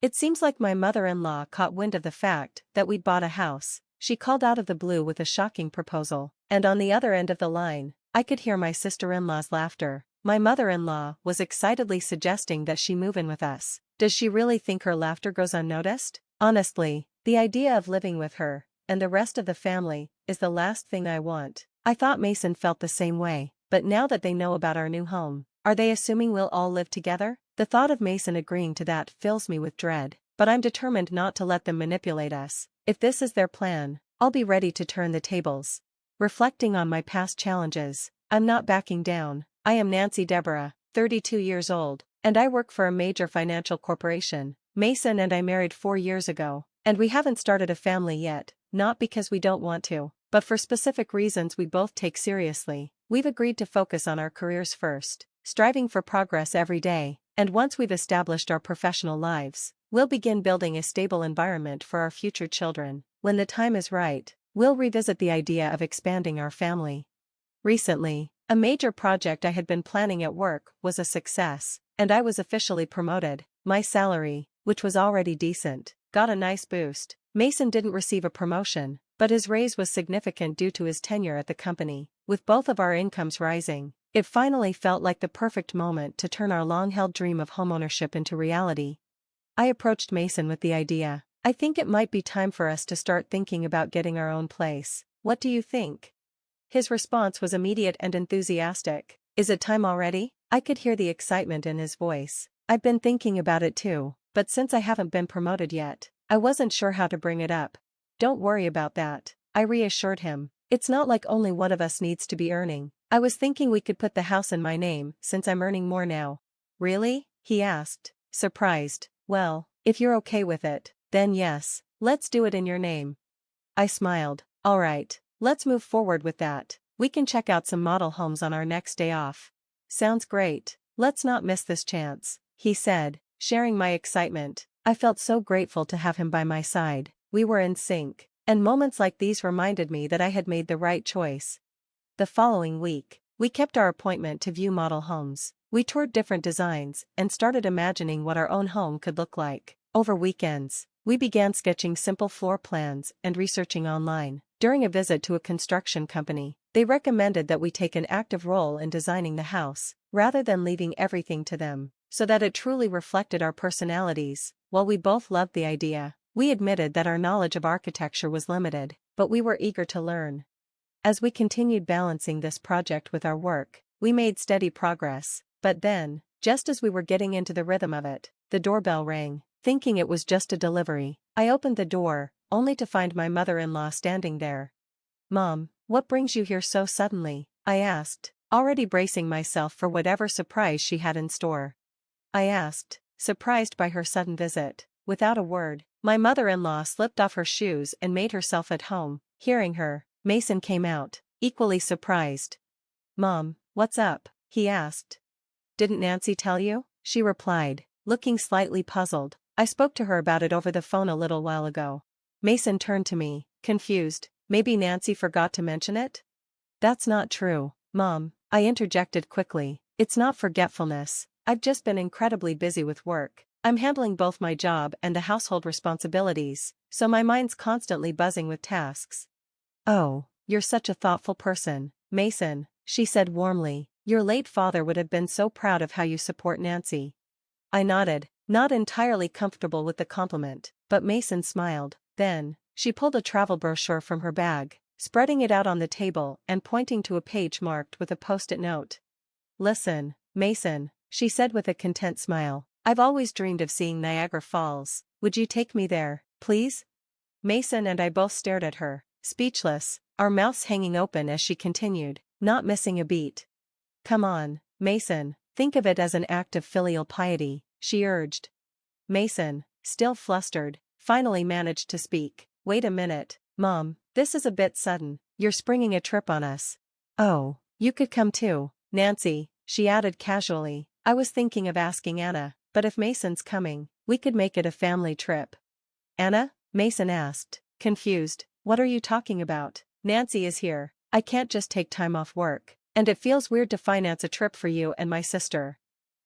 It seems like my mother-in-law caught wind of the fact that we'd bought a house. She called out of the blue with a shocking proposal, and on the other end of the line, I could hear my sister-in-law's laughter. My mother-in-law was excitedly suggesting that she move in with us. Does she really think her laughter goes unnoticed? Honestly, the idea of living with her, and the rest of the family, is the last thing I want. I thought Mason felt the same way, but now that they know about our new home, are they assuming we'll all live together? The thought of Mason agreeing to that fills me with dread, but I'm determined not to let them manipulate us. If this is their plan, I'll be ready to turn the tables. Reflecting on my past challenges, I'm not backing down. I am Nancy Deborah, 32 years old, and I work for a major financial corporation. Mason and I married 4 years ago, and we haven't started a family yet, not because we don't want to, but for specific reasons we both take seriously. We've agreed to focus on our careers first, striving for progress every day, and once we've established our professional lives, we'll begin building a stable environment for our future children. When the time is right, we'll revisit the idea of expanding our family. Recently, a major project I had been planning at work was a success, and I was officially promoted. My salary, which was already decent, got a nice boost. Mason didn't receive a promotion, but his raise was significant due to his tenure at the company. With both of our incomes rising, it finally felt like the perfect moment to turn our long-held dream of homeownership into reality. I approached Mason with the idea. I think it might be time for us to start thinking about getting our own place. What do you think? His response was immediate and enthusiastic. Is it time already? I could hear the excitement in his voice. I've been thinking about it too, but since I haven't been promoted yet, I wasn't sure how to bring it up. Don't worry about that, I reassured him. It's not like only one of us needs to be earning. I was thinking we could put the house in my name since I'm earning more now. Really? He asked, surprised. Well, if you're okay with it, then yes, let's do it in your name. I smiled. All right, let's move forward with that. We can check out some model homes on our next day off. Sounds great. Let's not miss this chance, he said, sharing my excitement. I felt so grateful to have him by my side. We were in sync, and moments like these reminded me that I had made the right choice. The following week, we kept our appointment to view model homes. We toured different designs and started imagining what our own home could look like. Over weekends, we began sketching simple floor plans and researching online. During a visit to a construction company, they recommended that we take an active role in designing the house, rather than leaving everything to them, so that it truly reflected our personalities. While we both loved the idea, we admitted that our knowledge of architecture was limited, but we were eager to learn. As we continued balancing this project with our work, we made steady progress, but then, just as we were getting into the rhythm of it, the doorbell rang. Thinking it was just a delivery, I opened the door, only to find my mother-in-law standing there. Mom, what brings you here so suddenly? I asked, already bracing myself for whatever surprise she had in store. I asked, surprised by her sudden visit. Without a word, my mother-in-law slipped off her shoes and made herself at home. Hearing her, Mason came out, equally surprised. Mom, what's up? He asked. Didn't Nancy tell you? She replied, looking slightly puzzled. I spoke to her about it over the phone a little while ago. Mason turned to me, confused. Maybe Nancy forgot to mention it? That's not true, Mom, I interjected quickly. It's not forgetfulness. I've just been incredibly busy with work. I'm handling both my job and the household responsibilities, so my mind's constantly buzzing with tasks. Oh, you're such a thoughtful person, Mason, she said warmly. Your late father would have been so proud of how you support Nancy. I nodded, not entirely comfortable with the compliment, but Mason smiled. Then, she pulled a travel brochure from her bag, spreading it out on the table and pointing to a page marked with a post-it note. Listen, Mason, she said with a content smile. I've always dreamed of seeing Niagara Falls. Would you take me there, please? Mason and I both stared at her, speechless, our mouths hanging open as she continued, not missing a beat. Come on, Mason, think of it as an act of filial piety, she urged. Mason, still flustered, finally managed to speak. Wait a minute, Mom, this is a bit sudden. You're springing a trip on us. Oh, you could come too, Nancy, she added casually. I was thinking of asking Anna, but if Mason's coming, we could make it a family trip. Anna? Mason asked, confused. What are you talking about? Nancy is here. I can't just take time off work, and it feels weird to finance a trip for you and my sister.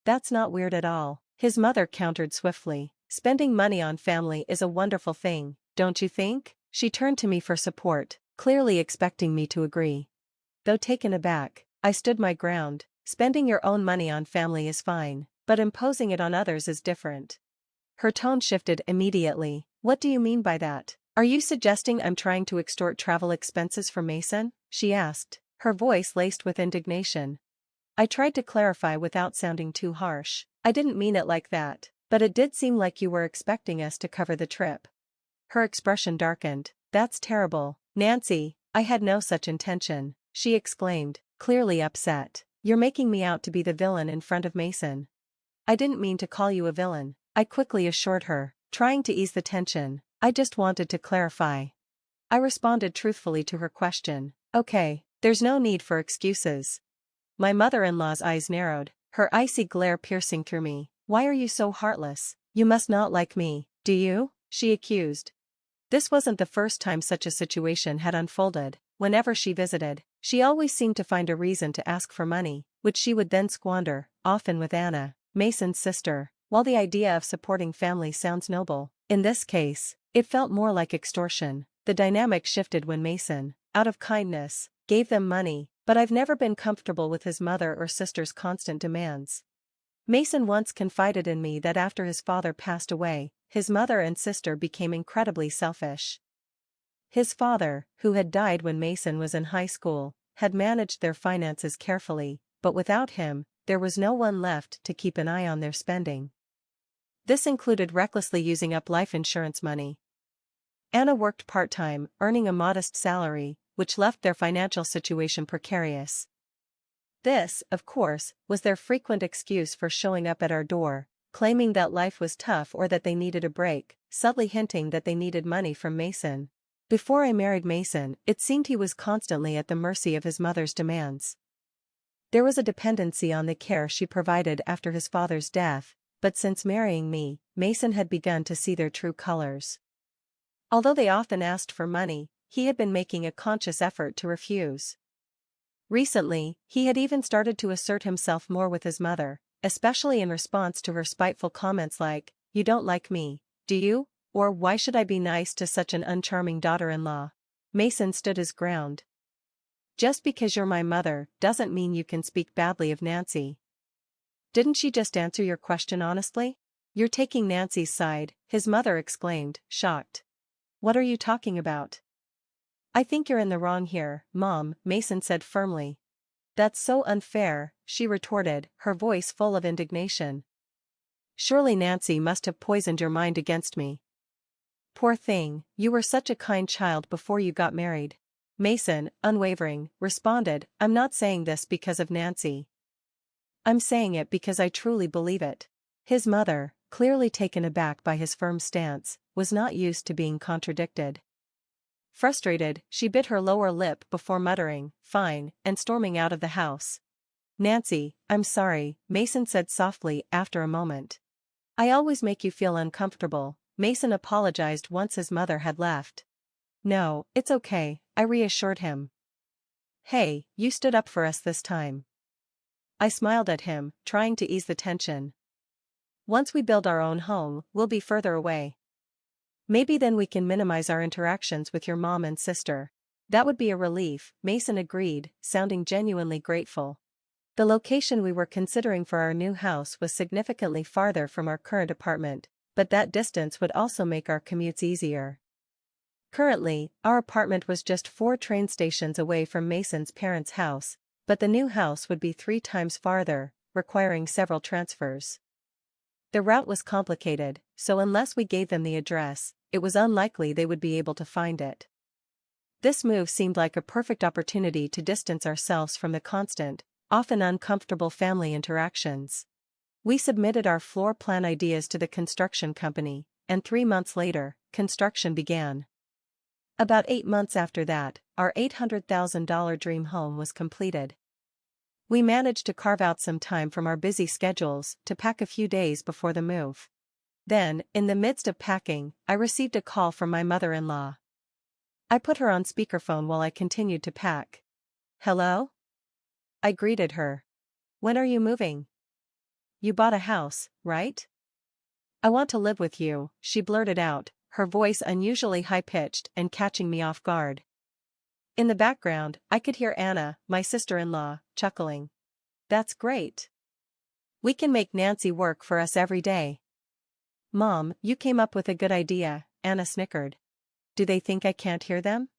That's not weird at all, his mother countered swiftly. Spending money on family is a wonderful thing, don't you think? She turned to me for support, clearly expecting me to agree. Though taken aback, I stood my ground. Spending your own money on family is fine, but imposing it on others is different. Her tone shifted immediately. What do you mean by that? Are you suggesting I'm trying to extort travel expenses from Mason? She asked, her voice laced with indignation. I tried to clarify without sounding too harsh. I didn't mean it like that, but it did seem like you were expecting us to cover the trip. Her expression darkened. That's terrible, Nancy, I had no such intention, she exclaimed, clearly upset. You're making me out to be the villain in front of Mason. I didn't mean to call you a villain, I quickly assured her, trying to ease the tension. I just wanted to clarify. I responded truthfully to her question. Okay, there's no need for excuses. My mother-in-law's eyes narrowed, her icy glare piercing through me. Why are you so heartless? You must not like me, do you? She accused. This wasn't the first time such a situation had unfolded. Whenever she visited, she always seemed to find a reason to ask for money, which she would then squander, often with Anna, Mason's sister. While the idea of supporting family sounds noble, in this case, it felt more like extortion. The dynamic shifted when Mason, out of kindness, gave them money, but I've never been comfortable with his mother or sister's constant demands. Mason once confided in me that after his father passed away, his mother and sister became incredibly selfish. His father, who had died when Mason was in high school, had managed their finances carefully, but without him, there was no one left to keep an eye on their spending. This included recklessly using up life insurance money. Anna worked part-time, earning a modest salary, which left their financial situation precarious. This, of course, was their frequent excuse for showing up at our door, claiming that life was tough or that they needed a break, subtly hinting that they needed money from Mason. Before I married Mason, it seemed he was constantly at the mercy of his mother's demands. There was a dependency on the care she provided after his father's death, but since marrying me, Mason had begun to see their true colors. Although they often asked for money, he had been making a conscious effort to refuse. Recently, he had even started to assert himself more with his mother, especially in response to her spiteful comments like, "You don't like me, do you?" Or "Why should I be nice to such an uncharming daughter-in-law?" Mason stood his ground. "Just because you're my mother doesn't mean you can speak badly of Nancy. Didn't she just answer your question honestly?" "You're taking Nancy's side," his mother exclaimed, shocked. "What are you talking about?" "I think you're in the wrong here, Mom," Mason said firmly. "That's so unfair," she retorted, her voice full of indignation. "Surely Nancy must have poisoned your mind against me." "Poor thing, you were such a kind child before you got married." Mason, unwavering, responded, "I'm not saying this because of Nancy. I'm saying it because I truly believe it." His mother, clearly taken aback by his firm stance, was not used to being contradicted. Frustrated, she bit her lower lip before muttering, "Fine," and storming out of the house. "Nancy, I'm sorry," Mason said softly after a moment. "I always make you feel uncomfortable," Mason apologized once his mother had left. "No, it's okay," I reassured him. "Hey, you stood up for us this time." I smiled at him, trying to ease the tension. "Once we build our own home, we'll be further away. Maybe then we can minimize our interactions with your mom and sister." "That would be a relief," Mason agreed, sounding genuinely grateful. The location we were considering for our new house was significantly farther from our current apartment, but that distance would also make our commutes easier. Currently, our apartment was just 4 train stations away from Mason's parents' house, but the new house would be 3 times farther, requiring several transfers. The route was complicated, so unless we gave them the address, it was unlikely they would be able to find it. This move seemed like a perfect opportunity to distance ourselves from the constant, often uncomfortable family interactions. We submitted our floor plan ideas to the construction company, and 3 months later, construction began. About 8 months after that, our $800,000 dream home was completed. We managed to carve out some time from our busy schedules to pack a few days before the move. Then, in the midst of packing, I received a call from my mother-in-law. I put her on speakerphone while I continued to pack. "Hello?" I greeted her. "When are you moving? You bought a house, right?" I want to live with you, she blurted out, her voice unusually high-pitched and catching me off guard. In the background, I could hear Anna, my sister-in-law, chuckling. That's great. We can make Nancy work for us every day. Mom, you came up with a good idea, Anna snickered. Do they think I can't hear them?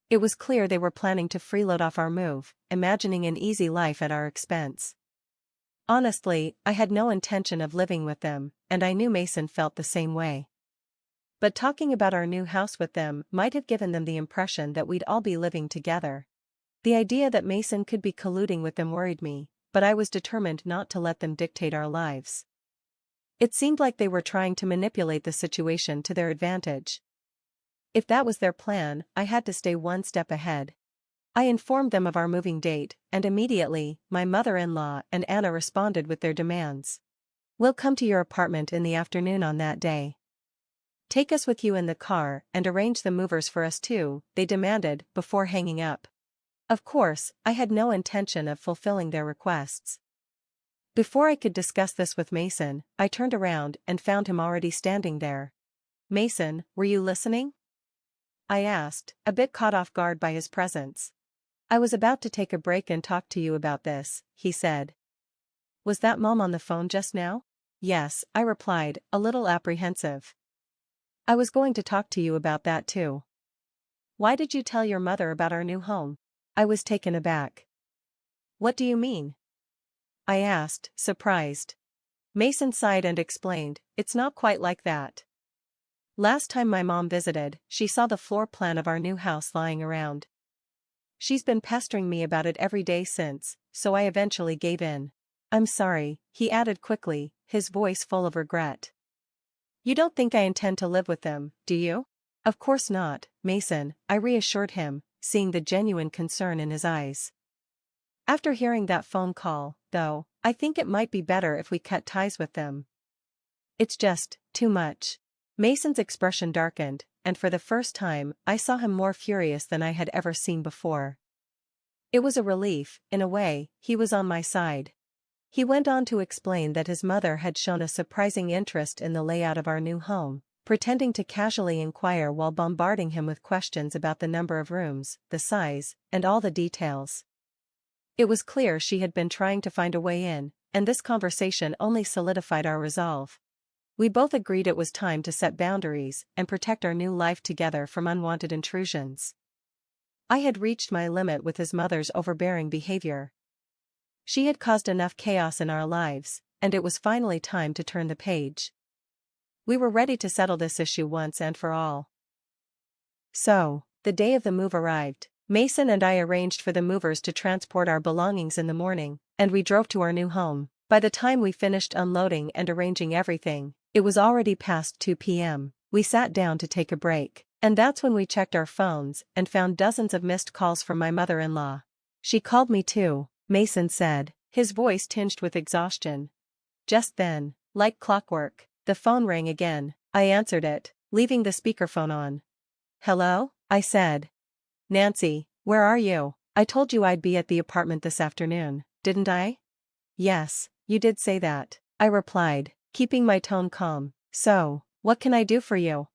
It was clear they were planning to freeload off our move, imagining an easy life at our expense. Honestly, I had no intention of living with them, and I knew Mason felt the same way. But talking about our new house with them might have given them the impression that we'd all be living together. The idea that Mason could be colluding with them worried me, but I was determined not to let them dictate our lives. It seemed like they were trying to manipulate the situation to their advantage. If that was their plan, I had to stay one step ahead. I informed them of our moving date, and immediately, my mother-in-law and Anna responded with their demands. We'll come to your apartment in the afternoon on that day. Take us with you in the car and arrange the movers for us too, they demanded, before hanging up. Of course, I had no intention of fulfilling their requests. Before I could discuss this with Mason, I turned around and found him already standing there. Mason, were you listening? I asked, a bit caught off guard by his presence. I was about to take a break and talk to you about this, he said. Was that Mom on the phone just now? Yes, I replied, a little apprehensive. I was going to talk to you about that too. Why did you tell your mother about our new home? I was taken aback. What do you mean? I asked, surprised. Mason sighed and explained, it's not quite like that. Last time my mom visited, she saw the floor plan of our new house lying around. She's been pestering me about it every day since, so I eventually gave in. I'm sorry, he added quickly, his voice full of regret. You don't think I intend to live with them, do you? Of course not, Mason, I reassured him, seeing the genuine concern in his eyes. After hearing that phone call, though, I think it might be better if we cut ties with them. It's just too much. Mason's expression darkened, and for the first time, I saw him more furious than I had ever seen before. It was a relief, in a way, he was on my side. He went on to explain that his mother had shown a surprising interest in the layout of our new home, pretending to casually inquire while bombarding him with questions about the number of rooms, the size, and all the details. It was clear she had been trying to find a way in, and this conversation only solidified our resolve. We both agreed it was time to set boundaries and protect our new life together from unwanted intrusions. I had reached my limit with his mother's overbearing behavior. She had caused enough chaos in our lives, and it was finally time to turn the page. We were ready to settle this issue once and for all. So, the day of the move arrived. Mason and I arranged for the movers to transport our belongings in the morning, and we drove to our new home. By the time we finished unloading and arranging everything, it was already past 2 p.m. We sat down to take a break, and that's when we checked our phones and found dozens of missed calls from my mother-in-law. She called me too, Mason said, his voice tinged with exhaustion. Just then, like clockwork, the phone rang again. I answered it, leaving the speakerphone on. Hello? I said. Nancy, where are you? I told you I'd be at the apartment this afternoon, didn't I? Yes, you did say that, I replied, keeping my tone calm. So, what can I do for you?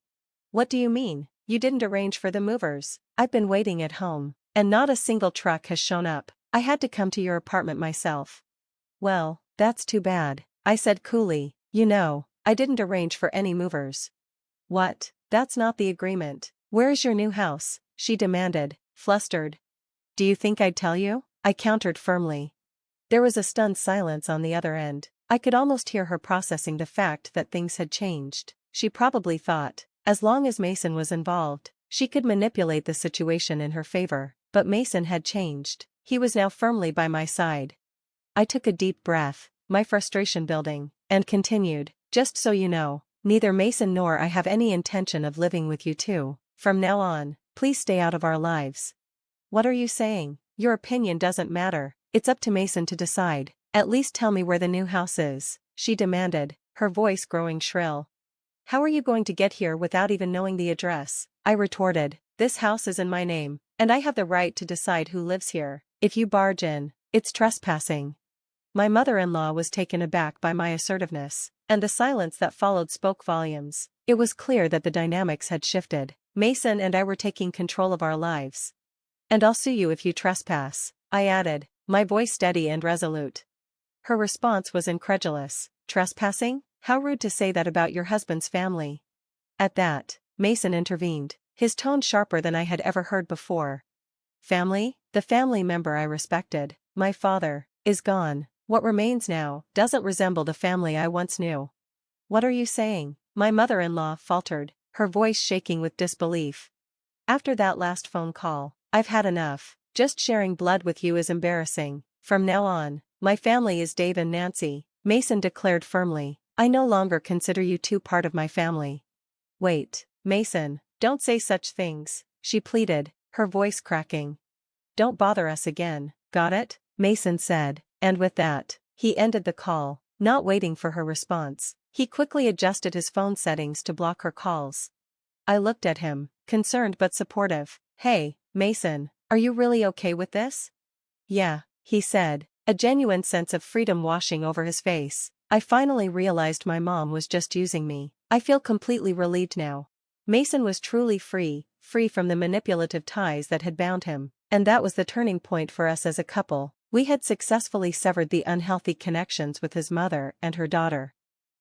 What do you mean? You didn't arrange for the movers. I've been waiting at home, and not a single truck has shown up. I had to come to your apartment myself. Well, that's too bad, I said coolly. You know, I didn't arrange for any movers. What? That's not the agreement. Where is your new house? She demanded, flustered. Do you think I'd tell you? I countered firmly. There was a stunned silence on the other end. I could almost hear her processing the fact that things had changed. She probably thought, as long as Mason was involved, she could manipulate the situation in her favor, but Mason had changed. He was now firmly by my side. I took a deep breath, my frustration building, and continued, just so you know, neither Mason nor I have any intention of living with you two. From now on, please stay out of our lives. What are you saying? Your opinion doesn't matter. It's up to Mason to decide. At least tell me where the new house is, she demanded, her voice growing shrill. How are you going to get here without even knowing the address? I retorted. This house is in my name, and I have the right to decide who lives here. If you barge in, it's trespassing. My mother-in-law was taken aback by my assertiveness, and the silence that followed spoke volumes. It was clear that the dynamics had shifted. Mason and I were taking control of our lives. "And I'll sue you if you trespass," I added, my voice steady and resolute. Her response was incredulous. "Trespassing? How rude to say that about your husband's family." At that, Mason intervened, his tone sharper than I had ever heard before. "Family? The family member I respected, my father, is gone. What remains now doesn't resemble the family I once knew." "What are you saying?" my mother-in-law faltered, her voice shaking with disbelief. "After that last phone call, I've had enough. Just sharing blood with you is embarrassing. From now on, my family is Dave and Nancy," Mason declared firmly. "I no longer consider you two part of my family." "Wait, Mason, don't say such things," she pleaded, her voice cracking. "Don't bother us again, got it?" Mason said, and with that, he ended the call. Not waiting for her response, he quickly adjusted his phone settings to block her calls. I looked at him, concerned but supportive. "Hey, Mason, are you really okay with this?" "Yeah," he said, a genuine sense of freedom washing over his face. "I finally realized my mom was just using me. I feel completely relieved now." Mason was truly free from the manipulative ties that had bound him, and that was the turning point for us as a couple. We had successfully severed the unhealthy connections with his mother and her daughter.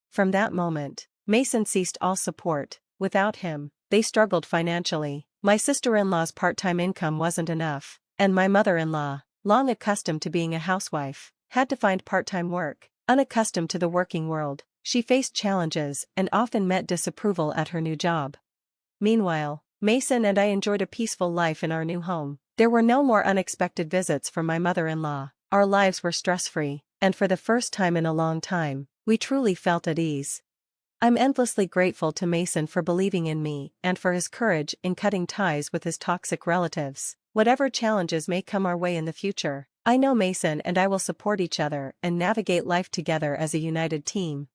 From that moment, Mason ceased all support. Without him, they struggled financially. My sister-in-law's part-time income wasn't enough, and my mother-in-law, long accustomed to being a housewife, had to find part-time work. Unaccustomed to the working world, she faced challenges and often met disapproval at her new job. Meanwhile, Mason and I enjoyed a peaceful life in our new home. There were no more unexpected visits from my mother-in-law. Our lives were stress-free, and for the first time in a long time, we truly felt at ease. I'm endlessly grateful to Mason for believing in me and for his courage in cutting ties with his toxic relatives. Whatever challenges may come our way in the future, I know Mason and I will support each other and navigate life together as a united team.